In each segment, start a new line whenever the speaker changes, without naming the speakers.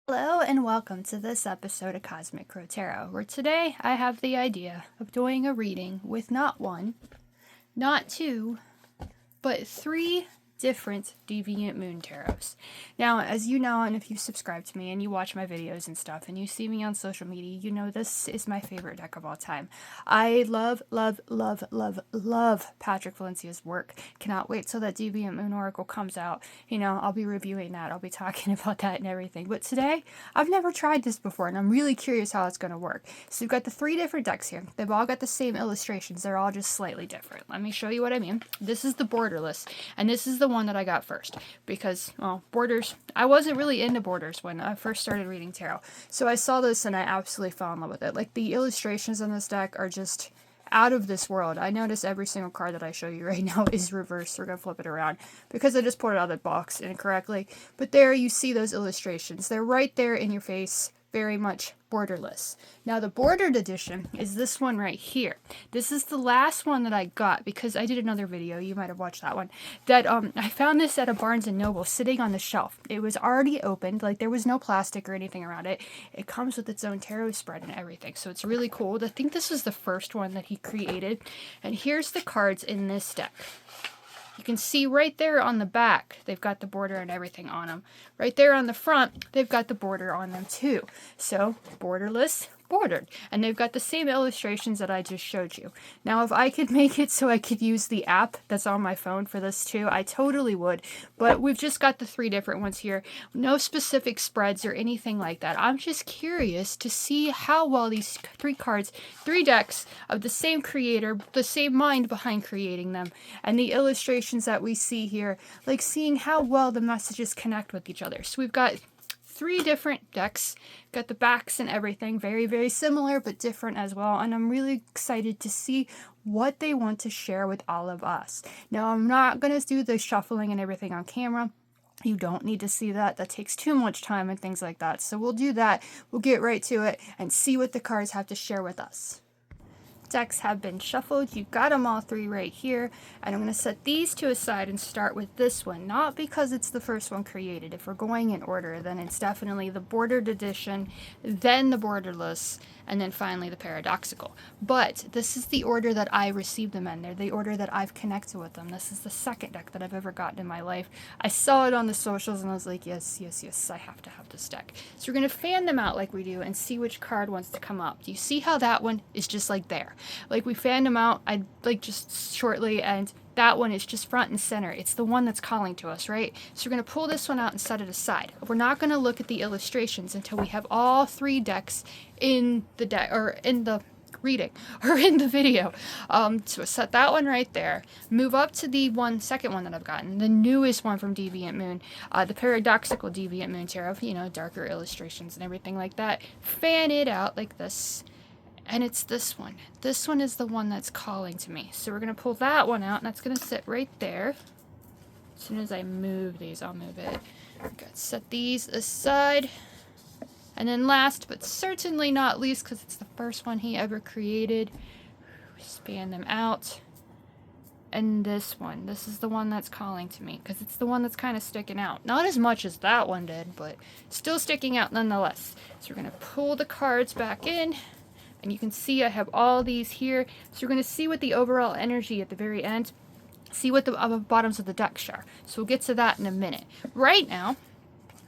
Hello and welcome to this episode of Cosmic Crow Tarot, where today I have the idea of doing a reading with not one, not two, but three different Deviant Moon Tarots. Now, as you know, and if you subscribe to me and you watch my videos and stuff, and you see me on social media, you know this is my favorite deck of all time. I love Patrick Valencia's work. Cannot wait till that Deviant Moon Oracle comes out. You know, I'll be reviewing that. I'll be talking about that and everything. But today, I've never tried this before, and I'm really curious how it's going to work. So we've got the three different decks here. They've all got the same illustrations. They're all just slightly different. Let me show you what I mean. This is the borderless, and this is the one that I got first because, well, borders, I wasn't really into borders when I first started reading tarot. So I saw this and I absolutely fell in love with it. Like, the illustrations on this deck are just out of this world. I notice every single card that I show you right now is reversed. We're going to flip it around because I just pulled it out of the box incorrectly. But there you see those illustrations. They're right there in your face. Very much borderless. Now the bordered edition is this one right here. This is the last one that I got because I did another video, you might have watched that one, that I found this at a Barnes & Noble sitting on the shelf. It was already opened, like there was no plastic or anything around it. It comes with its own tarot spread and everything, so it's really cool. I think this is the first one that he created, and here's the cards in this deck. You can see right there on the back, they've got the border and everything on them. Right there on the front, they've got the border on them too. So, borderless, bordered. And they've got the same illustrations that I just showed you. Now, if I could make it so I could use the app that's on my phone for this too, I totally would. But we've just got the three different ones here. No specific spreads or anything like that. I'm just curious to see how well these three cards, three decks of the same creator, the same mind behind creating them, and the illustrations that we see here, like seeing how well the messages connect with each other. So we've got three different decks, got the backs and everything, very, very similar, but different as well. And I'm really excited to see what they want to share with all of us. Now, I'm not going to do the shuffling and everything on camera. You don't need to see that. That takes too much time and things like that. So we'll do that. We'll get right to it and see what the cards have to share with us. Decks have been shuffled. You've got them all three right here, and I'm going to set these two aside and start with this one, not because it's the first one created. If we're going in order, then it's definitely the bordered edition, then the borderless, and then finally the paradoxical. But this is the order that I received them in. They're the order that I've connected with them. This is the second deck that I've ever gotten in my life. I saw it on the socials and I was like, yes, I have to have this deck. So we're going to fan them out like we do and see which card wants to come up. Do you see how that one is just like there? Like, we fanned them out, just shortly, and that one is just front and center. It's the one that's calling to us, right? So we're going to pull this one out and set it aside. We're not going to look at the illustrations until we have all three decks in the deck, or in the reading, or in the video. So set that one right there. Move up to the second one that I've gotten, the newest one from Deviant Moon, the paradoxical Deviant Moon Tarot, you know, darker illustrations and everything like that. Fan it out like this. And it's this one. This one is the one that's calling to me. So we're going to pull that one out, and that's going to sit right there. As soon as I move these, I'll move it. Okay, set these aside. And then last, but certainly not least, because it's the first one he ever created, span them out. And this one. This is the one that's calling to me, because it's the one that's kind of sticking out. Not as much as that one did, but still sticking out nonetheless. So we're going to pull the cards back in. And you can see I have all these here. So you're going to see what the overall energy at the very end, see what the bottoms of the deck share. So we'll get to that in a minute. Right now,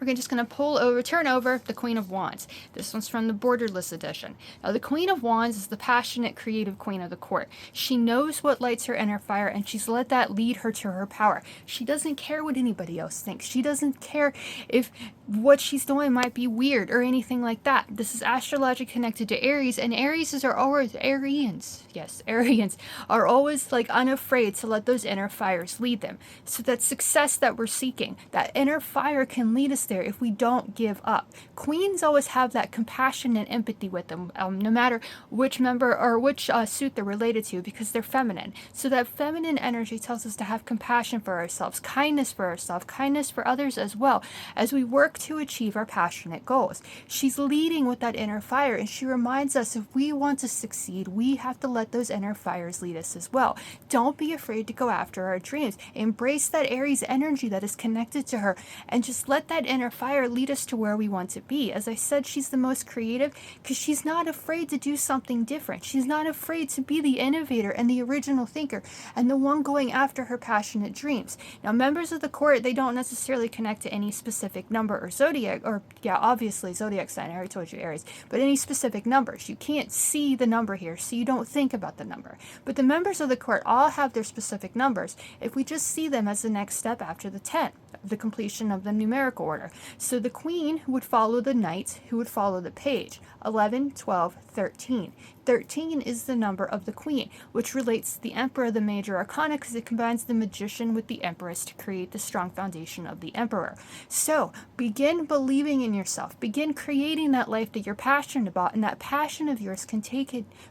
we're just going to turn over the Queen of Wands. This one's from the Borderless edition. Now, the Queen of Wands is the passionate, creative queen of the court. She knows what lights her inner fire, and she's let that lead her to her power. She doesn't care what anybody else thinks. She doesn't care if what she's doing might be weird or anything like that. This is astrologically connected to Aries, and Aries are always Arians. Yes, Arians are always like unafraid to let those inner fires lead them. So that success that we're seeking, that inner fire can lead us there if we don't give up. Queens always have that compassion and empathy with them, no matter which member or which suit they're related to, because they're feminine. So that feminine energy tells us to have compassion for ourselves, kindness for ourselves, kindness for others as well, as we work to achieve our passionate goals. She's leading with that inner fire, and she reminds us if we want to succeed, we have to let those inner fires lead us as well. Don't be afraid to go after our dreams. Embrace that Aries energy that is connected to her, and just let that inner and her fire lead us to where we want to be. As I said, she's the most creative because she's not afraid to do something different. She's not afraid to be the innovator and the original thinker and the one going after her passionate dreams. Now, members of the court, they don't necessarily connect to any specific number or zodiac, or yeah, obviously zodiac sign, I already told you Aries, but any specific numbers. You can't see the number here, so you don't think about the number. But the members of the court all have their specific numbers if we just see them as the next step after the 10, the completion of the numerical order. So the queen would follow the knight, who would follow the page. 11, 12, 13. 13 is the number of the queen, which relates to the emperor of the major arcana because it combines the magician with the empress to create the strong foundation of the emperor. So begin believing in yourself. Begin creating that life that you're passionate about, and that passion of yours can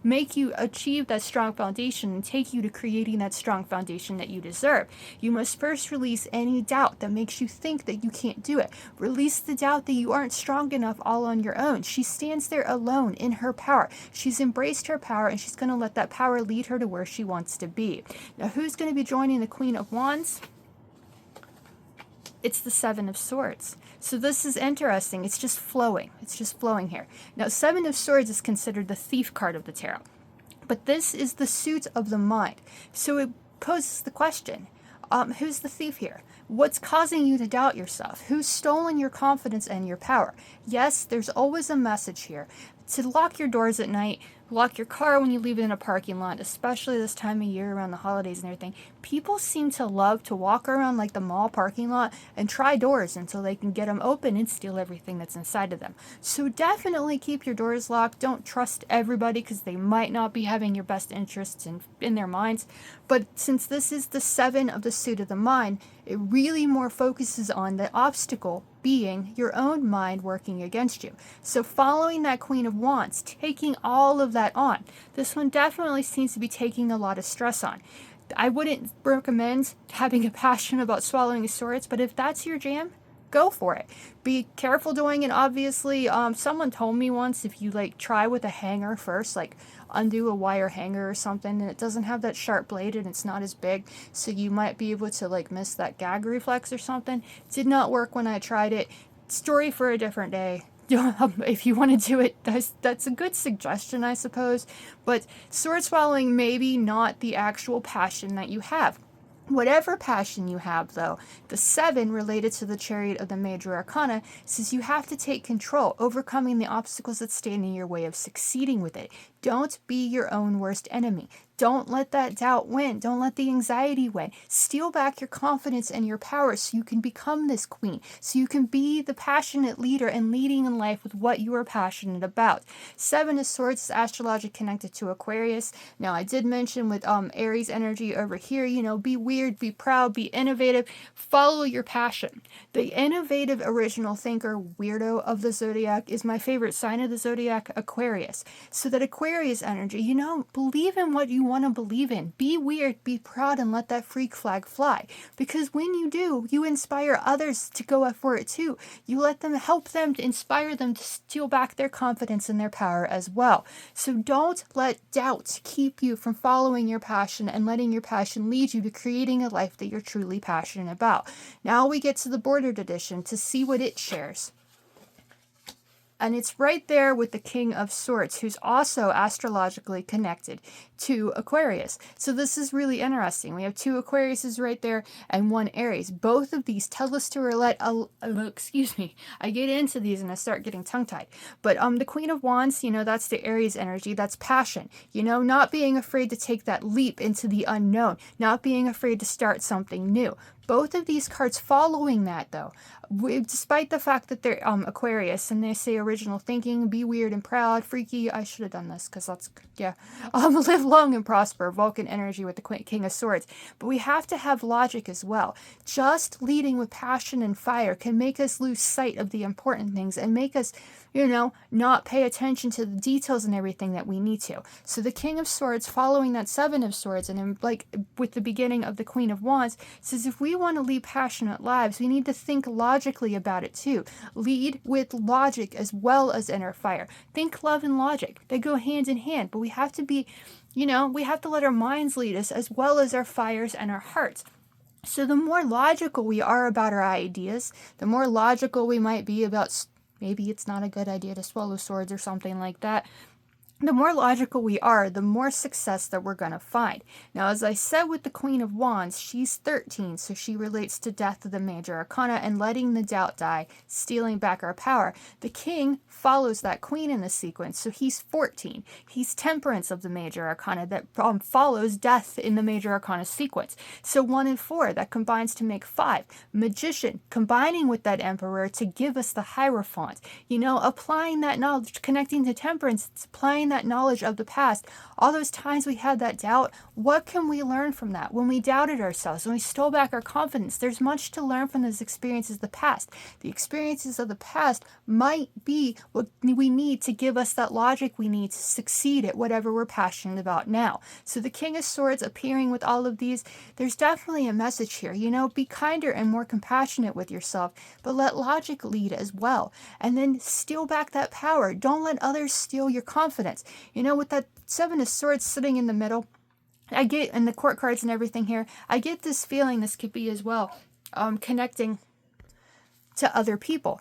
make you achieve that strong foundation and take you to creating that strong foundation that you deserve. You must first release any doubt that makes you think that you can't do it. Release the doubt that you aren't strong enough all on your own. She stands there alone in her power. She's embraced her power, and she's going to let that power lead her to where she wants to be. Now, who's going to be joining the Queen of Wands? It's the Seven of Swords. So this is interesting. It's just flowing. It's just flowing here. Now, Seven of Swords is considered the thief card of the tarot. But this is the suit of the mind. So it poses the question, who's the thief here? What's causing you to doubt yourself? Who's stolen your confidence and your power? Yes, there's always a message here. To lock your doors at night, lock your car when you leave it in a parking lot, especially this time of year around the holidays and everything. People seem to love to walk around like the mall parking lot and try doors until they can get them open and steal everything that's inside of them. So definitely keep your doors locked. Don't trust everybody because they might not be having your best interests in their minds. But since this is the 7 of the suit of the mind, it really more focuses on the obstacle being your own mind working against you. So following that Queen of Wands, taking all of that on. This one definitely seems to be taking a lot of stress on. I wouldn't recommend having a passion about swallowing swords, but if that's your jam, go for it. Be careful doing it. Obviously, someone told me once, if you try with a hanger first, undo a wire hanger or something, and it doesn't have that sharp blade and it's not as big, so you might be able to miss that gag reflex or something. Did not work when I tried it. Story for a different day. If you want to do it, that's a good suggestion, I suppose. But sword swallowing, maybe not the actual passion that you have. Whatever passion you have, though, the 7 related to the Chariot of the Major Arcana says you have to take control, overcoming the obstacles that stand in your way of succeeding with it. Don't be your own worst enemy. Don't let that doubt win. Don't let the anxiety win. Steal back your confidence and your power so you can become this queen, so you can be the passionate leader and leading in life with what you are passionate about. 7 of Swords is astrologically connected to Aquarius. Now, I did mention with Aries energy over here, be weird, be proud, be innovative, follow your passion. The innovative original thinker weirdo of the zodiac is my favorite sign of the zodiac, Aquarius. So that Aquarius energy, believe in what you want to believe in. Be weird, be proud, and let that freak flag fly. Because when you do, you inspire others to go for it too. You let them, help them, to inspire them to steal back their confidence and their power as well. So don't let doubt keep you from following your passion and letting your passion lead you to creating a life that you're truly passionate about. Now we get to the bordered edition to see what it shares. And it's right there with the King of Swords, who's also astrologically connected to Aquarius. So this is really interesting. We have 2 Aquariuses right there and 1 Aries. Both of these tell us to excuse me, I get into these and I start getting tongue-tied. But the Queen of Wands, that's the Aries energy. That's passion. Not being afraid to take that leap into the unknown. Not being afraid to start something new. Both of these cards following that, though, despite the fact that they're Aquarius and they say original thinking, be weird and proud, freaky. I should have done this because that's, live long and prosper, Vulcan energy with the King of Swords. But we have to have logic as well. Just leading with passion and fire can make us lose sight of the important things and make us, not pay attention to the details and everything that we need to. So the King of Swords following that 7 of Swords and with the beginning of the Queen of Wands says if we want to lead passionate lives, we need to think logically about it too. Lead with logic as well as inner fire. Think love and logic. They go hand in hand, but we have to be, we have to let our minds lead us as well as our fires and our hearts. So the more logical we are about our ideas, the more logical we might be about maybe it's not a good idea to swallow swords or something like that. The more logical we are, the more success that we're going to find. Now, as I said with the Queen of Wands, she's 13, so she relates to death of the major arcana and letting the doubt die, stealing back our power. The King follows that Queen in the sequence, so he's 14. He's temperance of the major arcana that follows death in the major arcana sequence. So 1 and 4, that combines to make 5. Magician, combining with that Emperor to give us the Hierophant. Applying that knowledge, connecting to temperance, it's applying that knowledge of the past, all those times we had that doubt, what can we learn from that? When we doubted ourselves, when we stole back our confidence, there's much to learn from those experiences of the past. The experiences of the past might be what we need to give us that logic we need to succeed at whatever we're passionate about now. So the King of Swords appearing with all of these, there's definitely a message here. Be kinder and more compassionate with yourself, but let logic lead as well. And then steal back that power. Don't let others steal your confidence. With that 7 of Swords sitting in the middle, I get, and the court cards and everything here, I get this feeling this could be as well, connecting to other people,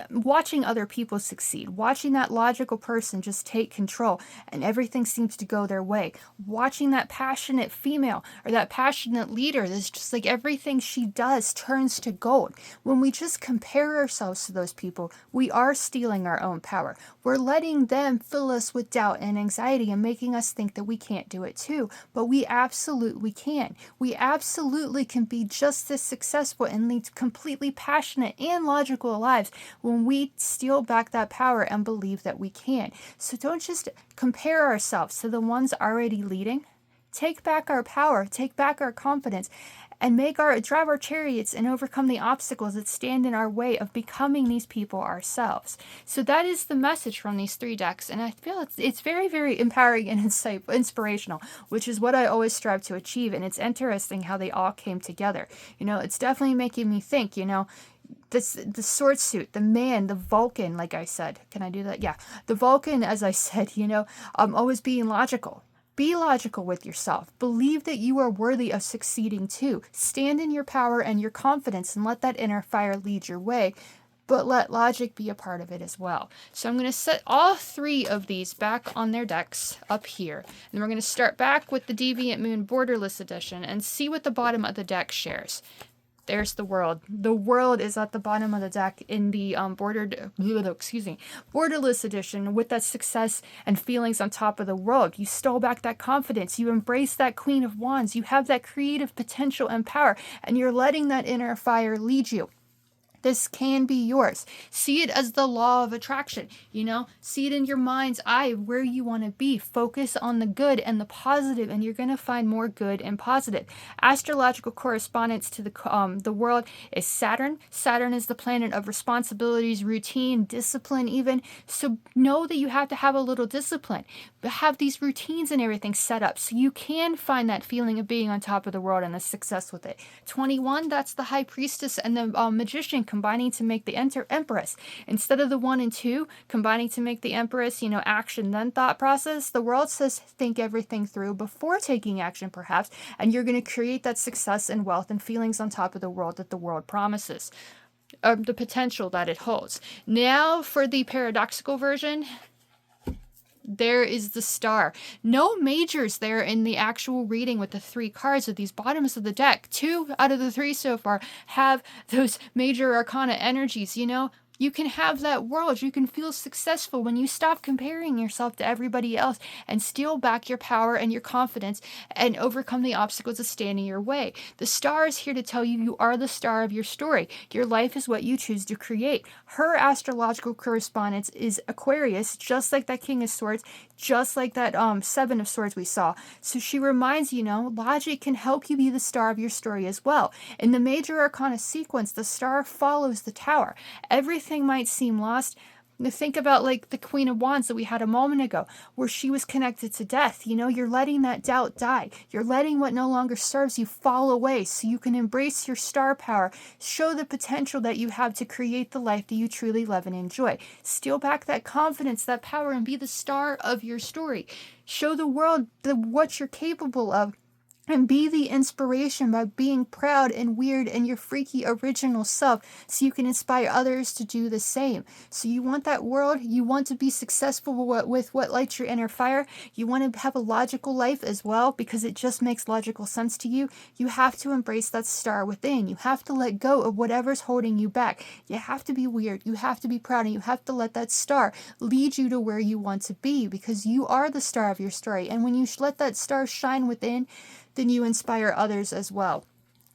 watching other people succeed, watching that logical person just take control and everything seems to go their way, watching that passionate female or that passionate leader that's just like everything she does turns to gold. When we just compare ourselves to those people, we are stealing our own power. We're letting them fill us with doubt and anxiety and making us think that we can't do it too, but we absolutely can. We absolutely can be just as successful and lead completely passionate and logical lives when we steal back that power and believe that we can. So don't just compare ourselves to the ones already leading. Take back our power, take back our confidence, and drive our chariots and overcome the obstacles that stand in our way of becoming these people ourselves. So that is the message from these 3 decks, and I feel it's very, very empowering and inspirational, which is what I always strive to achieve, and it's interesting how they all came together. It's definitely making me think, the sword suit, the man, the Vulcan, like I said. Can I do that? Yeah. The Vulcan, as I said, always being logical. Be logical with yourself. Believe that you are worthy of succeeding too. Stand in your power and your confidence and let that inner fire lead your way, but let logic be a part of it as well. So I'm going to set all 3 of these back on their decks up here. And we're going to start back with the Deviant Moon Borderless Edition and see what the bottom of the deck shares. There's the world. The world is at the bottom of the deck in the borderless edition with that success and feelings on top of the world. You stole back that confidence. You embrace that Queen of Wands. You have that creative potential and power, and you're letting that inner fire lead you. This can be yours. See it as the law of attraction, see it in your mind's eye where you want to be. Focus on the good and the positive, and you're going to find more good and positive. Astrological correspondence to the world is Saturn. Saturn is the planet of responsibilities, routine, discipline even. So know that you have to have a little discipline, but have these routines and everything set up so you can find that feeling of being on top of the world and the success with it. 21, that's the High Priestess and the Magician combining to make the Empress. Instead of the 1 and 2 combining to make the Empress, action then thought process, the world says think everything through before taking action perhaps, and you're going to create that success and wealth and feelings on top of the world that the world promises. The potential that it holds. Now for the paradoxical version, there is the Star. No majors there in the actual reading with the 3 cards of these bottoms of the deck. 2 out of the 3 so far have those major arcana energies, You can have that world. You can feel successful when you stop comparing yourself to everybody else and steal back your power and your confidence and overcome the obstacles that stand in your way. The Star is here to tell you you are the star of your story. Your life is what you choose to create. Her astrological correspondence is Aquarius, just like that King of Swords, just like that 7 of Swords we saw. So she reminds logic can help you be the star of your story as well. In the major arcana sequence, the Star follows the Tower. Everything might seem lost. Think about like the Queen of Wands that we had a moment ago, where she was connected to death. You're letting that doubt die. You're letting what no longer serves you fall away so you can embrace your star power, show the potential that you have to create the life that you truly love and enjoy. Steal back that confidence, that power, and be the star of your story. Show the world what you're capable of. And be the inspiration by being proud and weird and your freaky original self, so you can inspire others to do the same. So you want that world, you want to be successful with what lights your inner fire, you want to have a logical life as well because it just makes logical sense to you. You have to embrace that star within. You have to let go of whatever's holding you back. You have to be weird, you have to be proud, and you have to let that star lead you to where you want to be, because you are the star of your story. And when you let that star shine within, then you inspire others as well.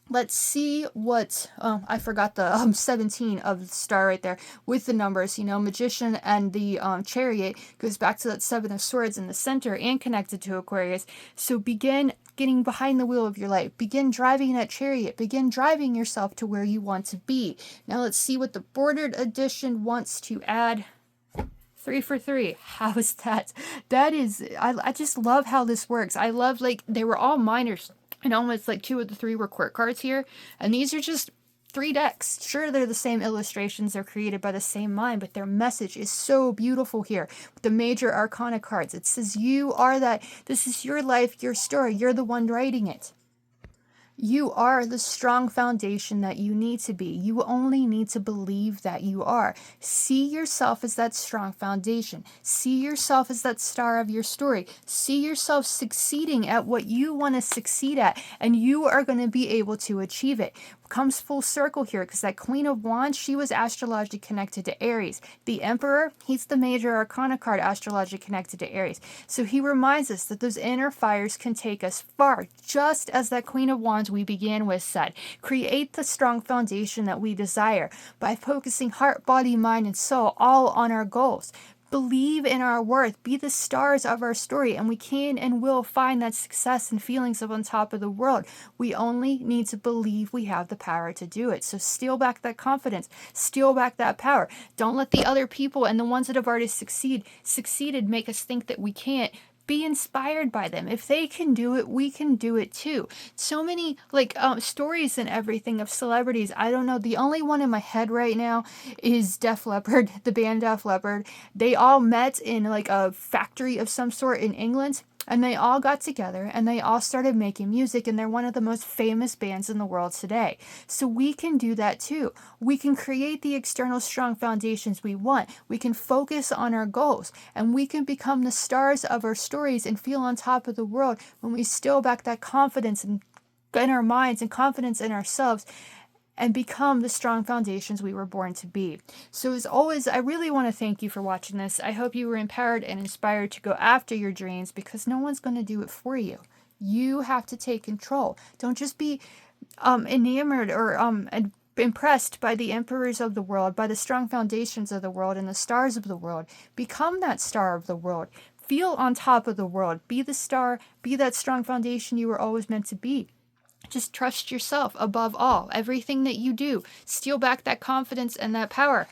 Let's see what, I forgot the 17 of the star right there with the numbers. Magician and the chariot goes back to that 7 of swords in the center and connected to Aquarius. So begin getting behind the wheel of your life. Begin driving that chariot. Begin driving yourself to where you want to be. Now let's see what the bordered edition wants to add. 3 for 3. How is that? That is, I just love how this works. I love, like, they were all minors, and almost like 2 of the 3 were quirk cards here. And these are just 3 decks. Sure, they're the same illustrations, they're created by the same mind, but their message is so beautiful here. With the major arcana cards, it says you are that, this is your life, your story, you're the one writing it. You are the strong foundation that you need to be. You only need to believe that you are. See yourself as that strong foundation. See yourself as that star of your story. See yourself succeeding at what you want to succeed at, and you are going to be able to achieve it. Comes full circle here, because that Queen of Wands, she was astrologically connected to Aries. The Emperor, he's the major arcana card astrologically connected to Aries. So he reminds us that those inner fires can take us far, just as that Queen of Wands we began with said. Create the strong foundation that we desire by focusing heart, body, mind, and soul all on our goals. Believe in our worth, be the stars of our story, and we can and will find that success and feelings of on top of the world. We only need to believe we have the power to do it. So steal back that confidence, steal back that power. Don't let the other people and the ones that have already succeeded make us think that we can't. Be inspired by them. If they can do it, we can do it too. So many stories and everything of celebrities. I don't know. The only one in my head right now is Def Leppard, the band Def Leppard. They all met in like a factory of some sort in England. And they all got together and they all started making music, and they're one of the most famous bands in the world today. So we can do that too. We can create the external strong foundations we want. We can focus on our goals, and we can become the stars of our stories and feel on top of the world when we still back that confidence in our minds and confidence in ourselves, and become the strong foundations we were born to be. So as always, I really want to thank you for watching this. I hope you were empowered and inspired to go after your dreams, because no one's going to do it for you. You have to take control. Don't just be enamored or impressed by the emperors of the world, by the strong foundations of the world and the stars of the world. Become that star of the world. Feel on top of the world. Be the star. Be that strong foundation you were always meant to be. Just trust yourself above all. Everything that you do, steal back that confidence and that power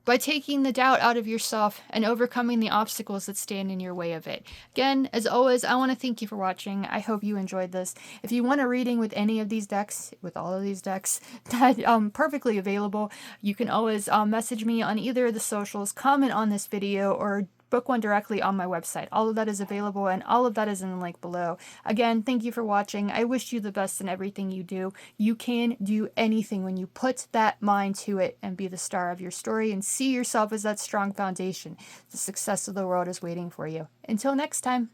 by taking the doubt out of yourself and overcoming the obstacles that stand in your way of it. Again, as always, I want to thank you for watching. I hope you enjoyed this. If you want a reading with any of these decks, with all of these decks, that perfectly available, you can always message me on either of the socials, comment on this video, or book one directly on my website. All of that is available, and all of that is in the link below. Again, thank you for watching. I wish you the best in everything you do. You can do anything when you put that mind to it and be the star of your story and see yourself as that strong foundation. The success of the world is waiting for you. Until next time.